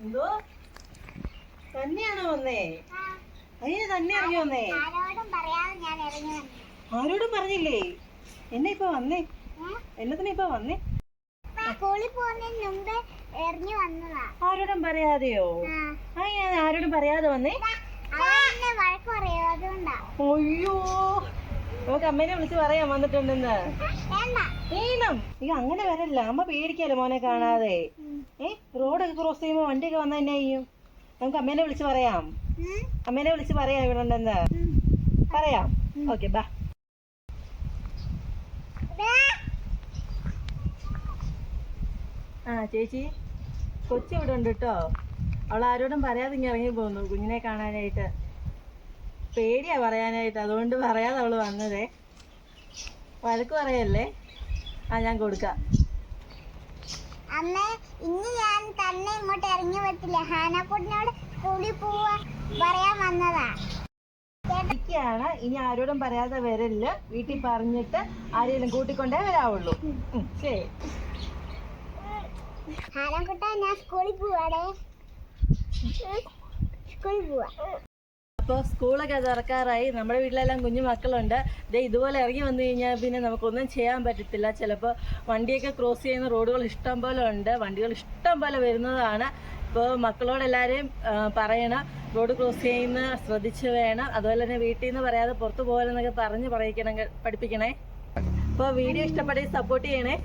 എന്തോ തന്നെയാണോ വന്നേ? അയ്യോ തന്നെ ഇറങ്ങി വന്നേ? ആരോടും പറഞ്ഞില്ലേ? എന്നെ ഇപ്പൊ വന്നേ? എന്നതിനാ ഇപ്പൊ വന്നേ? ആരോടും പറയാതെയോ? ആരോടും പറയാതെ വന്നേ? അയ്യോ, നമുക്ക് അമ്മേനെ വിളിച്ച് പറയാം വന്നിട്ടുണ്ടെന്ന്. വേണം, ഈ അങ്ങനെ വരല്ല, അമ്മ പേടിക്കാലോ മോനെ കാണാതെ. റോഡൊക്കെ ക്രോസ് ചെയ്യുമ്പോ വണ്ടിയൊക്കെ വന്നാ എന്നാ ചെയ്യും? നമുക്ക് അമ്മേനെ വിളിച്ച് പറയാം. അമ്മേനെ വിളിച്ച് പറയാം ഇവിടെ ഉണ്ടെന്ന് പറയാം. ഓക്കെ, ബാ. ചേച്ചി, കൊച്ചി ഇവിടെ ഉണ്ട് കേട്ടോ. അവൾ ആരോടും പറയാതെ ഇങ്ങനെ ഇറങ്ങി പോന്നു കുഞ്ഞിനെ കാണാനായിട്ട്. പേടിയാ പറയാനായിട്ട്, അതുകൊണ്ട് പറയാതെ അവള് വന്നതേ. വഴക്ക് പറയല്ലേ? ഞാൻ കൊടുക്കാം. അമ്മ, ഇനി ഞാൻ തന്നെ ഇങ്ങോട്ട് ഇറങ്ങി പറ്റില്ല. ഹാനക്കുട്ടിനോട് സ്കൂളിൽ പോവാൻ പറയാൻ വന്നതാ. ഇനി ആരോടും പറയാതെ വരല്ല. വീട്ടിൽ പറഞ്ഞിട്ട് ആരെങ്കിലും കൂട്ടിക്കൊണ്ടേ വരാവുള്ളൂ. ശരി ഹാനക്കുട്ടാ, ഞാൻ സ്കൂളിൽ പോവാടേ. സ്കൂളിൽ പോവാ. അപ്പോൾ സ്കൂളൊക്കെ തുറക്കാറായി. നമ്മുടെ വീട്ടിലെല്ലാം കുഞ്ഞു മക്കളുണ്ട്. ഇതുപോലെ ഇറങ്ങി വന്നു കഴിഞ്ഞാൽ പിന്നെ നമുക്കൊന്നും ചെയ്യാൻ പറ്റത്തില്ല. ചിലപ്പോൾ വണ്ടിയൊക്കെ ക്രോസ് ചെയ്യുന്ന റോഡുകൾ ഇഷ്ടം പോലെ ഉണ്ട്, വണ്ടികൾ ഇഷ്ടം പോലെ വരുന്നതാണ്. ഇപ്പോൾ മക്കളോടെല്ലാവരെയും പറയണം, റോഡ് ക്രോസ് ചെയ്യുന്ന ശ്രദ്ധിച്ച് വേണം. അതുപോലെ തന്നെ വീട്ടിൽ നിന്ന് പറയാതെ പുറത്ത് പോകാനെന്നൊക്കെ പറഞ്ഞ് പഠിപ്പിക്കണേ. അപ്പോൾ വീഡിയോ ഇഷ്ടപ്പെട്ടെങ്കിൽ സപ്പോർട്ട് ചെയ്യണേ.